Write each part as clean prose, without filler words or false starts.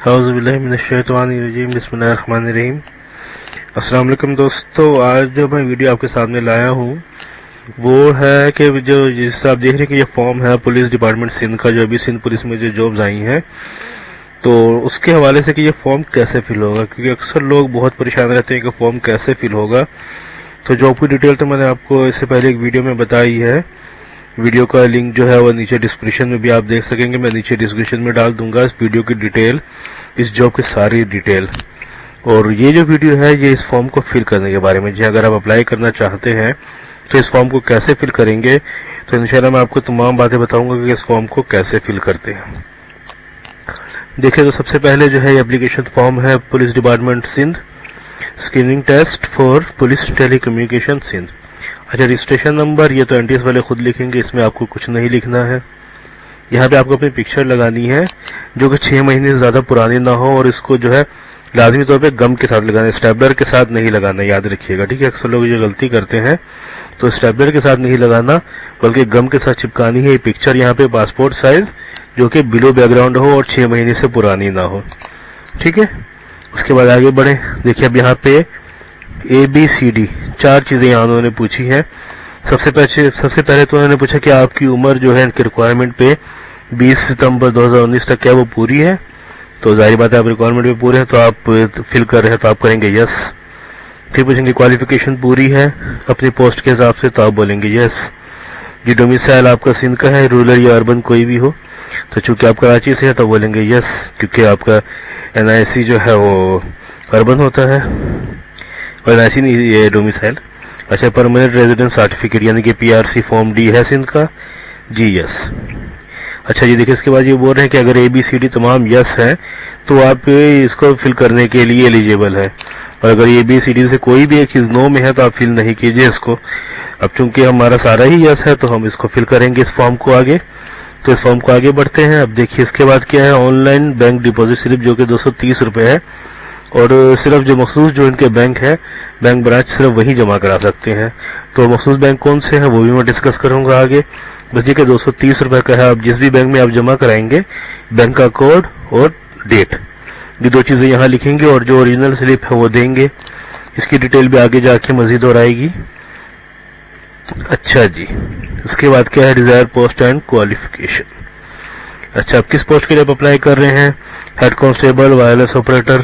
اعوذ باللہ من الشیطان الرجیم، بسم اللہ الرحمن الرحیم۔ السلام علیکم دوستو، آج جو میں ویڈیو آپ کے سامنے لایا ہوں وہ ہے کہ جس آپ دیکھ رہے ہیں کہ یہ فارم ہے پولیس ڈپارٹمنٹ سندھ کا، جو ابھی سندھ پولیس میں جو جابز آئی ہیں، تو اس کے حوالے سے کہ یہ فارم کیسے فل ہوگا، کیونکہ اکثر لوگ بہت پریشان رہتے ہیں کہ فارم کیسے فل ہوگا۔ تو جاب کی ڈیٹیل تو میں نے آپ کو اس سے پہلے ایک ویڈیو میں بتائی ہے، ویڈیو کا لنک جو ہے وہ نیچے ڈسکرپشن میں بھی آپ دیکھ سکیں گے، میں نیچے ڈسکرپشن میں ڈال دوں گا اس ویڈیو کی ڈیٹیل، اس جاب کی ساری ڈیٹیل۔ اور یہ جو ویڈیو ہے یہ اس فارم کو فل کرنے کے بارے میں، جی اگر آپ اپلائی کرنا چاہتے ہیں تو اس فارم کو کیسے فل کریں گے، تو انشاءاللہ میں آپ کو تمام باتیں بتاؤں گا کہ اس فارم کو کیسے فل کرتے ہیں۔ دیکھیں تو سب سے پہلے جو ہے یہ اپلیکیشن فارم ہے police department Sindh screening test for police telecommunication Sindh. اچھا، رجسٹریشن نمبر یہ تو NTS والے خود لکھیں گے، اس میں آپ کو کچھ نہیں لکھنا ہے۔ یہاں پہ آپ کو اپنی پکچر لگانی ہے جو کہ 6 مہینے سے زیادہ پرانی نہ ہو، اور اس کو جو ہے لازمی طور پہ گم کے ساتھ لگانا ہے، اسٹیپلر کے ساتھ نہیں لگانا، یاد رکھیے گا، ٹھیک ہے؟ اکثر لوگ یہ غلطی کرتے ہیں، تو اسٹیپلر کے ساتھ نہیں لگانا بلکہ گم کے ساتھ چپکانی ہے یہ پکچر یہاں پہ پاسپورٹ سائز، جو کہ بلو بیک گراؤنڈ ہو اور 6 مہینے سے پرانی نہ ہو، ٹھیک ہے؟ اس کے بعد آگے بڑھیں۔ دیکھیے اب یہاں پہ ABCD 4 چیزیں یہاں انہوں نے پوچھی ہیں۔ سب سے پہلے تو انہوں نے پوچھا کہ آپ کی عمر جو ہے ان کی ریکوائرمنٹ پہ 20 ستمبر 2019 تک کیا وہ پوری ہے؟ تو ظاہر بات ہے آپ ریکوائرمنٹ پہ پورے ہیں تو آپ فل کر رہے ہیں تو آپ کریں گے یس۔ پھر پوچھیں گے کوالیفیکیشن پوری ہے اپنی پوسٹ کے حساب سے، تو آپ بولیں گے یس۔ یہ ڈومیسائل آپ کا سندھ کا ہے، رورل یا اربن کوئی بھی ہو، تو چونکہ آپ کراچی سے ہیں تو بولیں گے یس، کیونکہ آپ کا NIC جو ہے وہ اربن ہوتا ہے، اور NIC نہیں، یہ ڈومیسائل۔ اچھا، پرماننٹ ریزیڈنس سرٹیفکیٹ یعنی کہ PRC فارم D ہے سندھ کا، جی یس۔ اچھا جی، دیکھیں اس کے بعد یہ بول رہے ہیں کہ اگر ABCD تمام یس ہیں تو آپ اس کو فل کرنے کے لیے ایلیجیبل ہے، اور اگر ABCD سے کوئی بھی ایک چیز نو میں ہے تو آپ فل نہیں کیجئے اس کو۔ اب چونکہ ہمارا سارا ہی یس ہے تو ہم اس کو فل کریں گے اس فارم کو آگے، تو اس فارم کو آگے بڑھتے ہیں۔ اب دیکھیے اس کے بعد کیا ہے، on line bank deposit slip جو کہ 230 روپے ہے، اور صرف جو مخصوص جو ان کے بینک ہے، بینک برانچ، صرف وہی جمع کرا سکتے ہیں۔ تو مخصوص بینک کون سے ہیں وہ بھی میں ڈسکس کروں گا آگے۔ بس یہ کہ 230 روپے کا ہے، آپ جس بھی بینک میں آپ جمع کرائیں گے، بینک کا کوڈ اور ڈیٹ، یہ 2 چیزیں یہاں لکھیں گے، اور جو اوریجنل سلپ ہے وہ دیں گے۔ اس کی ڈیٹیل بھی آگے جا کے مزید اور آئے گی۔ اچھا جی، اس کے بعد کیا ہے، ڈیزائر پوسٹ اینڈ کوالیفیکیشن۔ اچھا، اب کس پوسٹ کے لیے آپ اپلائی کر رہے ہیں؟ ہیڈ کانسٹیبل وائرلیس آپریٹر،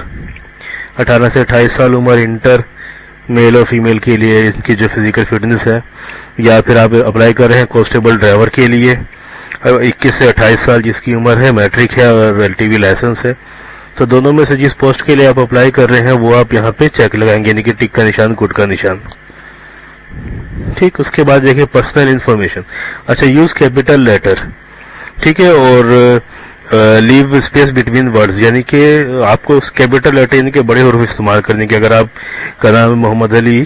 18 سے 28 سال عمر، انٹر، میل اور فیمیل کے لیے ان کی جو فزیکل فٹنس ہے، یا پھر آپ اپلائی کر رہے ہیں کانسٹیبل ڈرائیور کے لیے، 21 سے 28 سال جس کی عمر ہے، میٹرک ہے اور LTV لائسنس ہے۔ تو دونوں میں سے جس پوسٹ کے لیے آپ اپلائی کر رہے ہیں وہ آپ یہاں پہ چیک لگائیں گے، یعنی کہ ٹک کا نشان، گڈ کا نشان، ٹھیک۔ اس کے بعد دیکھیں پرسنل انفارمیشن۔ اچھا، یوز کیپٹل لیٹر، ٹھیک ہے، اور لیو اسپیس بٹوین ورڈز، یعنی کہ آپ کو اس کیپٹل لیٹر یعنی کہ بڑے حروف استعمال کرنے کے۔ اگر آپ کا نام ہے محمد علی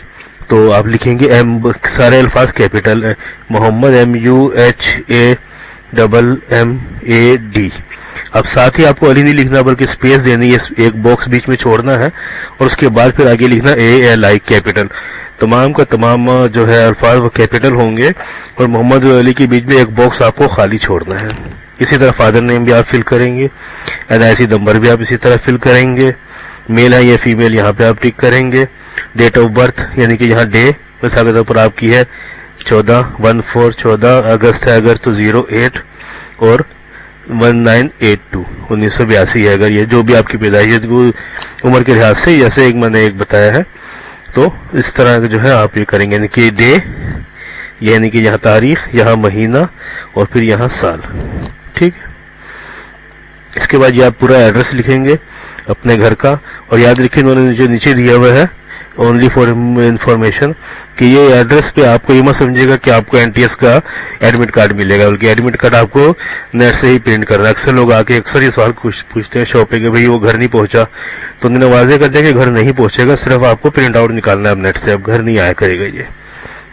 تو آپ لکھیں گے سارے الفاظ کیپٹل، محمد MUHAMMAD۔ اب ساتھ ہی آپ کو علی نہیں لکھنا بلکہ اسپیس یعنی ایک باکس بیچ میں چھوڑنا ہے، اور اس کے بعد پھر آگے لکھنا ALI کیپٹل۔ تمام کا تمام جو ہے الفاظ وہ کیپٹل ہوں گے، اور محمد علی کے بیچ میں ایک باکس آپ کو خالی چھوڑنا ہے۔ اسی طرح فادر نیم بھی آپ فل کریں گے، NIC نمبر بھی آپ اسی طرح فل کریں گے، میل ہے یا فیمیل یہاں پہ آپ ٹک کریں گے، ڈیٹ آف برتھ یعنی کہ یہاں ڈے مثال کے طور پر آپ کی ہے 14 اگست ہے اگر تو 08 اور 1982 1982 ہے اگر، یہ جو بھی آپ کی پیدائش عمر کے لحاظ سے، جیسے ایک میں نے ایک بتایا ہے، تو اس طرح جو ہے آپ یہ کریں گے، یعنی کہ ڈے یعنی کہ یہاں تاریخ، یہاں مہینہ، اور پھر یہاں سال، ٹھیک ہے۔ اس کے بعد یہ آپ پورا ایڈریس لکھیں گے اپنے گھر کا، اور یاد رکھیں انہوں نے جو نیچے دیا ہوا ہے اونلی فار انفارمیشن، کہ یہ ایڈریس پہ آپ کو یہ مت سمجھے گا کہ آپ کو NTS کا ایڈمٹ کارڈ ملے گا، بلکہ ایڈمٹ کارڈ آپ کو نیٹ سے ہی پرنٹ کرنا ہے۔ اکثر لوگ آ کے اکثر یہ سوال پوچھتے ہیں شاپ پہ کہ بھئی وہ گھر نہیں پہنچا، تو انہوں نے واضح کر دیا کہ گھر نہیں پہنچے گا، صرف آپ کو پرنٹ آؤٹ نکالنا ہے اب نیٹ سے، اب گھر نہیں آیا کرے گا یہ،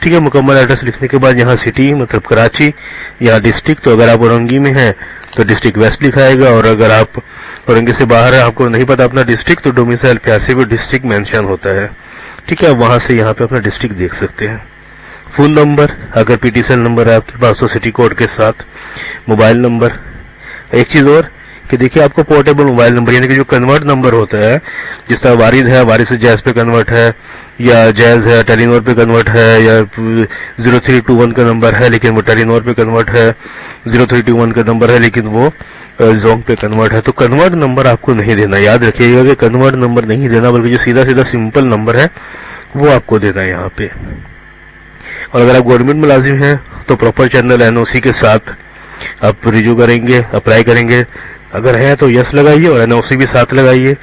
ٹھیک ہے۔ مکمل ایڈریس لکھنے کے بعد یہاں سٹی مطلب کراچی، یہاں ڈسٹرکٹ، تو اگر آپ اورنگی میں ہیں تو ڈسٹرکٹ ویسٹ لکھائے گا، اور اگر آپ اورنگی سے باہر ہیں، آپ کو نہیں پتا اپنا ڈسٹرکٹ، تو ڈومیسائل PRC پہ ڈسٹرکٹ مینشن ہوتا ہے، ٹھیک ہے۔ وہاں سے یہاں پہ اپنا ڈسٹرکٹ دیکھ سکتے ہیں۔ فون نمبر اگر PTCL نمبر ہے آپ کے پاس تو سٹی کوڈ کے ساتھ، موبائل نمبر۔ ایک چیز اور کہ دیکھیے آپ کو پورٹیبل موبائل نمبر یعنی کہ جو کنورٹ نمبر ہوتا ہے، جس طرح وارد ہے، وارد سے جیز پہ کنورٹ ہے، یا جیز ہے ٹیلی نور پہ کنورٹ ہے، یا 0321 کا نمبر ہے لیکن وہ ٹیلی نور پہ کنورٹ ہے، 0321 کا نمبر ہے لیکن وہ زونگ پہ کنورٹ ہے، تو کنورٹ نمبر آپ کو نہیں دینا. یاد رکھیے گا کہ کنورٹ نمبر نہیں دینا، بلکہ جو سیدھا سیدھا سمپل نمبر ہے وہ آپ کو دینا ہے یہاں پہ. اور اگر آپ گورنمنٹ ملازم ہیں تو پراپر چینل NOC کے ساتھ آپ ریجو کریں گے، اپلائی کریں گے. اگر ہے تو یس لگائیے اور NOC بھی ساتھ لگائیے،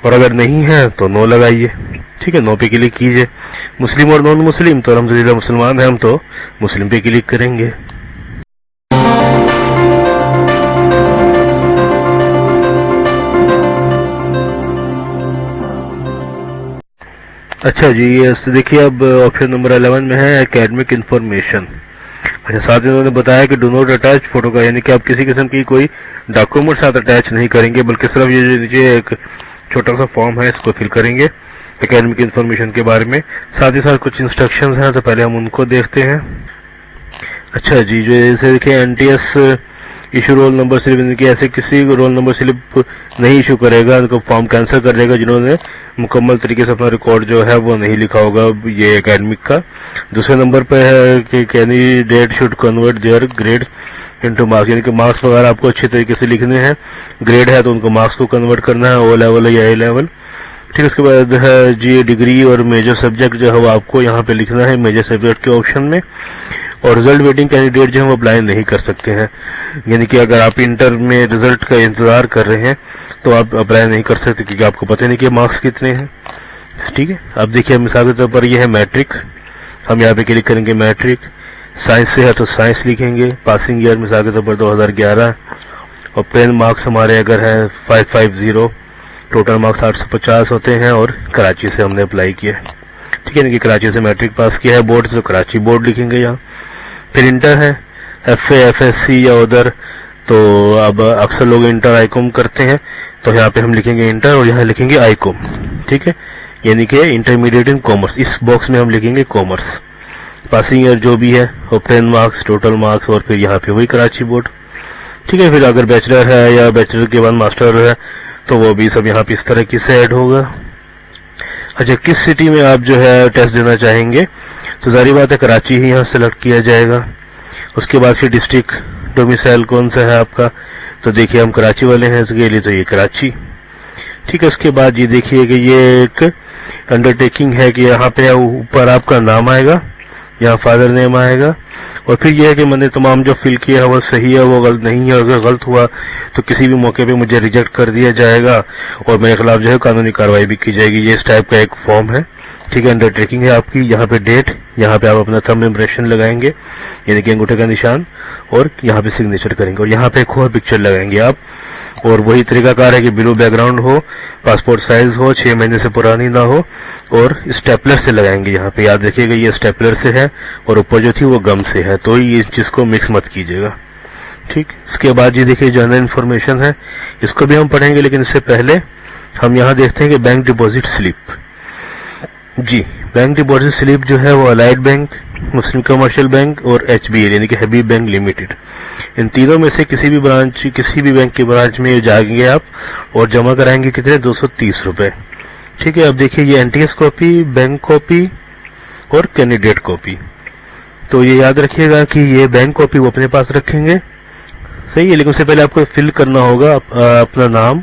اور اگر نہیں ہے تو نو لگائیے. ٹھیک ہے، نو پہ کلک کیجئے. مسلم اور نان مسلم تو الحمدللہ مسلمان ہیں ہم، تو مسلم پہ کلک کریں گے. اچھا جی، یہ دیکھیے اب آپشن نمبر 11 میں ہے اکیڈمک انفارمیشن. اچھا، ساتھ انہوں نے بتایا کہ ڈو ناٹ اٹیچ فوٹو کا، یعنی کہ آپ کسی قسم کی کوئی ڈاکومنٹ ساتھ اٹیچ نہیں کریں گے، بلکہ صرف یہ جو نیچے ایک چھوٹا سا فارم ہے اس کو فل کریں گے اکیڈمک انفارمیشن کے بارے میں. ساتھ ہی ساتھ کچھ انسٹرکشنز ہیں، تو پہلے ہم ان کو دیکھتے ہیں. اچھا جی، جو اسے دیکھیں NTS issue roll number slip, یعنی کہ ایسے کسی رول نمبر سلپ نہیں ایشو کرے گا، ان کو فارم کینسل کر دے گا جنہوں نے مکمل طریقے سے اپنا ریکارڈ جو ہے وہ نہیں لکھا ہوگا یہ اکیڈمک کا. دوسرے نمبر پہ ہے کہ candidate should convert their grade into marks, یعنی کہ مارکس وغیرہ آپ کو اچھے طریقے سے لکھنے ہیں. گریڈ ہے تو ان کو مارکس کو کنورٹ کرنا ہے، O لیول یا A لیول. ٹھیک، اس کے بعد ہے جی ڈگری اور میجر سبجیکٹ جو ہے وہ آپ کو یہاں پہ لکھنا ہے میجر سبجیکٹ کے آپشن میں. اور رزلٹ ویٹنگ کینڈیڈیٹ جو ہے وہ اپلائی نہیں کر سکتے ہیں، یعنی کہ اگر آپ انٹر میں رزلٹ کا انتظار کر رہے ہیں تو آپ اپلائی نہیں کر سکتے، کیونکہ آپ کو پتہ نہیں کہ مارکس کتنے ہیں. ٹھیک ہے، اب دیکھیے مثال کے طور پر یہ ہے میٹرک، ہم یہاں پہ کلک کریں گے میٹرک. سائنس سے ہے تو سائنس لکھیں گے. پاسنگ ایئر مثال کے طور پر 2011، اور پین مارکس ہمارے اگر ہیں 550، ٹوٹل مارکس 850 ہوتے ہیں، اور کراچی سے ہم نے اپلائی کیا. ٹھیک ہے، یعنی کہ کراچی سے میٹرک پاس کیا ہے. بورڈ سے کراچی بورڈ لکھیں گے یہاں. پھر انٹر ہے FA FSC یا ادھر، تو اب اکثر لوگ انٹر آئی کوم کرتے ہیں، تو یہاں پہ ہم لکھیں گے انٹر اور یہاں لکھیں گے آئی کوم. ٹھیک ہے، یعنی کہ انٹرمیڈیٹ ان کامرس، اس باکس میں ہم لکھیں گے کامرس. پاسنگ ایئر جو بھی ہے وہ 10 مارکس، ٹوٹل مارکس، اور پھر یہاں پہ وہی کراچی بورڈ. ٹھیک ہے، پھر اگر بیچلر ہے یا بیچلر کے بعد ماسٹر ہے تو وہ بھی سب یہاں پہ اس طرح کی سے ایڈ ہوگا. اچھا، کس سٹی میں آپ جو ہے ٹیسٹ دینا چاہیں گے، تو ظاہری بات ہے کراچی ہی یہاں سلیکٹ کیا جائے گا. اس کے بعد پھر ڈسٹرکٹ ڈومیسائل کون سا ہے آپ کا، تو دیکھیے ہم کراچی والے ہیں اس کے لیے، تو یہ کراچی. ٹھیک ہے، اس کے بعد یہ دیکھیے کہ یہ ایک انڈرٹیکنگ ہے کہ یہاں پہ اوپر آپ کا نام آئے گا، یہاں فادر نیم آئے گا، اور پھر یہ ہے کہ میں نے تمام جو فل کیا ہے وہ صحیح ہے، وہ غلط نہیں ہے. اگر غلط ہوا تو کسی بھی موقع پہ مجھے ریجیکٹ کر دیا جائے گا اور میرے خلاف جو ہے قانونی کارروائی بھی کی جائے گی. یہ اس ٹائپ کا ایک فارم ہے. ٹھیک ہے، انڈرٹیکنگ ہے آپ کی. یہاں پہ ڈیٹ، یہاں پہ آپ اپنا تھمب امپریشن لگائیں گے یعنی کہ انگوٹھے کا نشان، اور یہاں پہ سگنیچر کریں گے، اور یہاں پہ ایک اور پکچر لگائیں گے آپ. اور وہی طریقہ کار ہے کہ بلو بیک گراؤنڈ ہو، پاسپورٹ سائز ہو، 6 مہینے سے پرانی نہ ہو، اور اسٹیپلر سے لگائیں گے. یہاں پہ یاد رکھیے گا یہ اسٹیپلر سے ہے اور اوپر جو تھی وہ گم سے ہے، تو یہ اس چیز کو مکس مت کیجیے گا. ٹھیک، اس کے بعد یہ دیکھیے جنرل انفارمیشن ہے، اس کو بھی ہم پڑھیں گے، لیکن اس سے پہلے ہم یہاں دیکھتے ہیں کہ بینک ڈپازٹ سلپ. جی، بینک ڈپازٹ سلپ جو ہے وہ الائڈ بینک، مسلم کمرشل بینک اور HBL یعنی کہ حبیب بینک لمیٹڈ، ان تینوں میں سے کسی بھی برانچ، کسی بھی بینک کی برانچ میں جائیں گے آپ اور جمع کرائیں گے کتنے، 230 روپے. ٹھیک ہے، اب دیکھیے یہ NTS کاپی، بینک کاپی اور کینڈیڈیٹ کاپی. تو یہ یاد رکھیے گا کہ یہ بینک کاپی وہ اپنے پاس رکھیں گے، صحیح ہے، لیکن اس سے پہلے آپ کو فل کرنا ہوگا اپنا نام،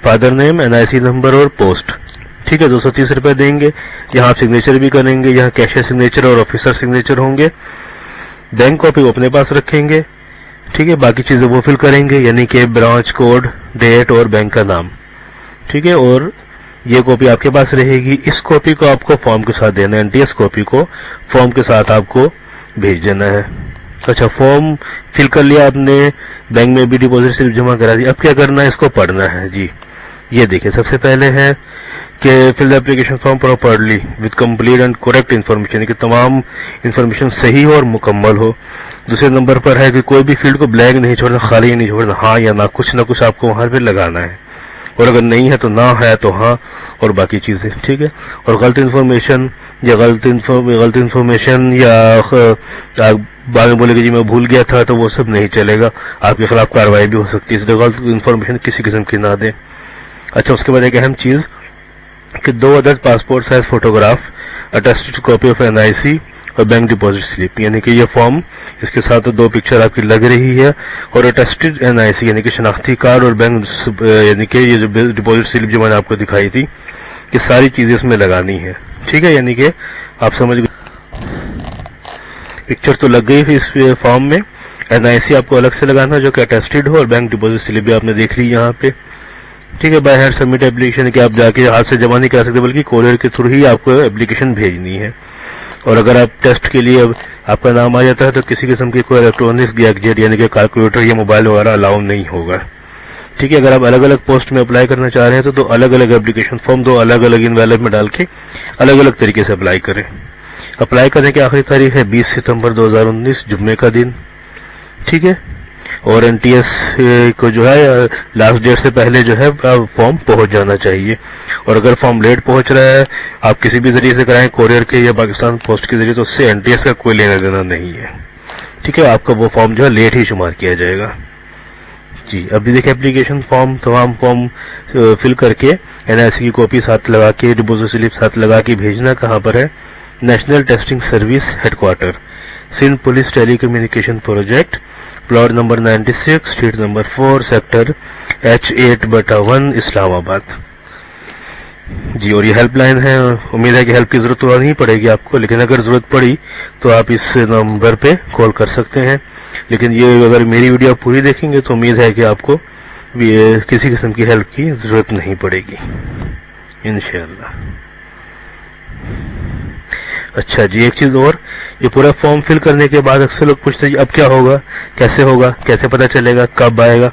فادر نیم، NIC نمبر اور پوسٹ. ٹھیک ہے، 230 روپے دیں گے. یہاں آپ سگنیچر بھی کریں گے، یہاں کیشیئر سگنیچر اور آفیسر سگنیچر ہوں گے. بینک کاپی وہ اپنے پاس رکھیں گے. ٹھیک ہے، باقی چیزیں وہ فل کریں گے، یعنی کہ برانچ کوڈ، ڈیٹ اور بینک کا نام. ٹھیک ہے، اور یہ کاپی آپ کے پاس رہے گی. اس کاپی کو آپ کو فارم کے ساتھ دینا ہے، NTS کاپی کو فارم کے ساتھ آپ کو بھیج دینا ہے. اچھا، فارم فل کر لیا آپ نے، بینک میں بھی ڈپازٹ سلپ جمع کرا دی. اب کیا کرنا ہے، اس کو پڑھنا ہے. جی، یہ دیکھیں، سب سے پہلے ہے کہ full application form properly with complete and correct information, کہ تمام انفارمیشن صحیح ہو اور مکمل ہو. دوسرے نمبر پر ہے کہ کوئی بھی فیلڈ کو بلیک نہیں چھوڑنا، خالی نہیں چھوڑنا، ہاں یا نہ کچھ آپ کو وہاں پہ لگانا ہے، اور اگر نہیں ہے تو نہ ہے تو ہاں، اور باقی چیزیں. ٹھیک ہے، اور غلط انفارمیشن یا غلط انفارمیشن یا بعد میں بولے کہ جی میں بھول گیا تھا، تو وہ سب نہیں چلے گا، آپ کے خلاف کارروائی بھی ہو سکتی ہے، اس لیے غلط انفارمیشن کسی قسم کی نہ دیں۔ اچھا، اس کے بعد ایک اہم چیز کہ 2 عدد passport size photograph attested copy of NIC اور بینک ڈپازٹ سلپ، یعنی کہ یہ فارم اس کے ساتھ 2 پکچر آپ کی لگ رہی ہے، اور اٹیسٹڈ NIC یعنی کہ شناختی کارڈ اور بینک یعنی کہ یہ جو ڈپازٹ سلپ جو میں نے آپ کو دکھائی تھی، یہ ساری چیزیں اس میں لگانی ہے، ٹھیک ہے، یعنی کہ آپ سمجھ گئے، پکچر تو لگ گئی اس فارم میں، NIC آپ کو الگ سے لگانا جو کہ اٹیسٹڈ ہو، اور بینک ڈپازٹ سلپ بھی آپ نے دیکھ لی یہاں پہ، ٹھیک ہے۔ بائی ہینڈ سبمٹ اپلیکیشن کہ آپ جا کے ہاتھ سے جمع نہیں کر سکتے، بلکہ کوریئر کے تھرو ہی آپ کو اپلیکیشن بھیجنی ہے، اور اگر آپ ٹیسٹ کے لیے آپ کا نام آ جاتا ہے تو کسی قسم کی کوئی الیکٹرانکس گیجٹ یعنی کہ کیلکولیٹر یا موبائل وغیرہ الاؤ نہیں ہوگا، ٹھیک ہے۔ اگر آپ الگ الگ پوسٹ میں اپلائی کرنا چاہ رہے ہیں تو الگ الگ اپلیکیشن فارم 2 الگ الگ انویلپ میں ڈال کے الگ الگ طریقے سے اپلائی کریں۔ اپلائی کرنے کی آخری تاریخ ہے 20 ستمبر 2019 جمعے کا دن، ٹھیک ہے، اور NTS کو جو ہے لاسٹ ڈیٹ سے پہلے جو ہے فارم پہنچ جانا چاہیے، اور اگر فارم لیٹ پہنچ رہا ہے آپ کسی بھی ذریعے سے کرائیں، کوریئر کے یا پاکستان پوسٹ کے ذریعے، تو اس سے NTS کا کوئی لینا دینا نہیں ہے، ٹھیک ہے، آپ کا وہ فارم جو ہے لیٹ ہی شمار کیا جائے گا۔ جی ابھی دیکھیں اپلیکیشن فارم، تمام فارم فل کر کے NIC کی کاپی ساتھ لگا کے، ڈپازٹ سلپ ساتھ لگا کے بھیجنا کہاں پر ہے؟ National testing service headquarter, Sindh police telecommunication project, plot number 96، street number 4، sector H8/1، Islamabad. جی، اور یہ ہیلپ لائن ہے، امید ہے کہ ہیلپ کی ضرورت تو نہیں پڑے گی آپ کو، لیکن اگر ضرورت پڑی تو آپ اس نمبر پہ کال کر سکتے ہیں، لیکن یہ اگر میری ویڈیو آپ پوری دیکھیں گے تو امید ہے کہ آپ کو کسی قسم کی ہیلپ کی ضرورت نہیں پڑے گی انشاءاللہ۔ اچھا جی، ایک چیز اور، یہ پورا فارم فل کرنے کے بعد اکثر لوگ پوچھتے ہیں اب کیا ہوگا، کیسے پتہ چلے گا، کب آئے گا؟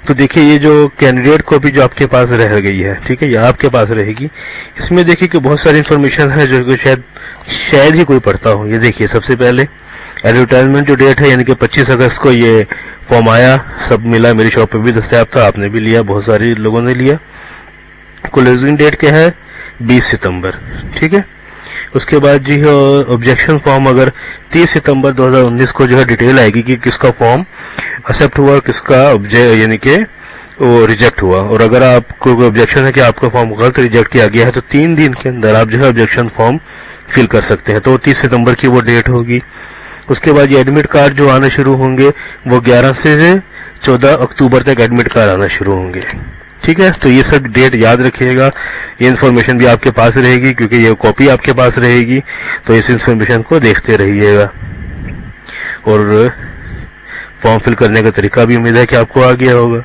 تو دیکھیے یہ جو کینڈیڈیٹ کاپی جو آپ کے پاس رہ گئی ہے، ٹھیک ہے، یہ آپ کے پاس رہے گی، اس میں دیکھیے کہ بہت ساری انفارمیشن ہے جو کہ شاید ہی کوئی پڑھتا ہو۔ یہ دیکھیے سب سے پہلے ایڈورٹائزمنٹ جو ڈیٹ ہے یعنی کہ 25 اگست کو یہ فارم آیا، سب ملا، میری شاپ پہ بھی دستیاب تھا، آپ نے بھی لیا، بہت ساری لوگوں نے لیا۔ کلوزنگ ڈیٹ کیا ہے؟ 20 ستمبر، ٹھیک ہے۔ اس کے بعد جی آبجیکشن فارم اگر 30 ستمبر 2019 کو جو ہے ڈیٹیل آئے گی کہ کس کا فارم ایکسپٹ ہوا اور کس کا یعنی کہ وہ ریجیکٹ ہوا، اور اگر آپ کو کوئی آبجیکشن ہے کہ آپ کا فارم غلط ریجیکٹ کیا گیا ہے تو 3 دن کے اندر آپ جو ہے آبجیکشن فارم فل کر سکتے ہیں، تو 30 ستمبر کی وہ ڈیٹ ہوگی۔ اس کے بعد یہ ایڈمٹ کارڈ جو آنا شروع ہوں گے وہ 11 سے 14 اکتوبر تک ایڈمٹ کارڈ آنا شروع ہوں گے، ٹھیک ہے۔ تو یہ سب ڈیٹ یاد رکھیے گا، یہ انفارمیشن بھی آپ کے پاس رہے گی کیونکہ یہ کاپی آپ کے پاس رہے گی، تو اس انفارمیشن کو دیکھتے رہیے گا، اور فارم فل کرنے کا طریقہ بھی امید ہے کہ آپ کو آ گیا ہوگا۔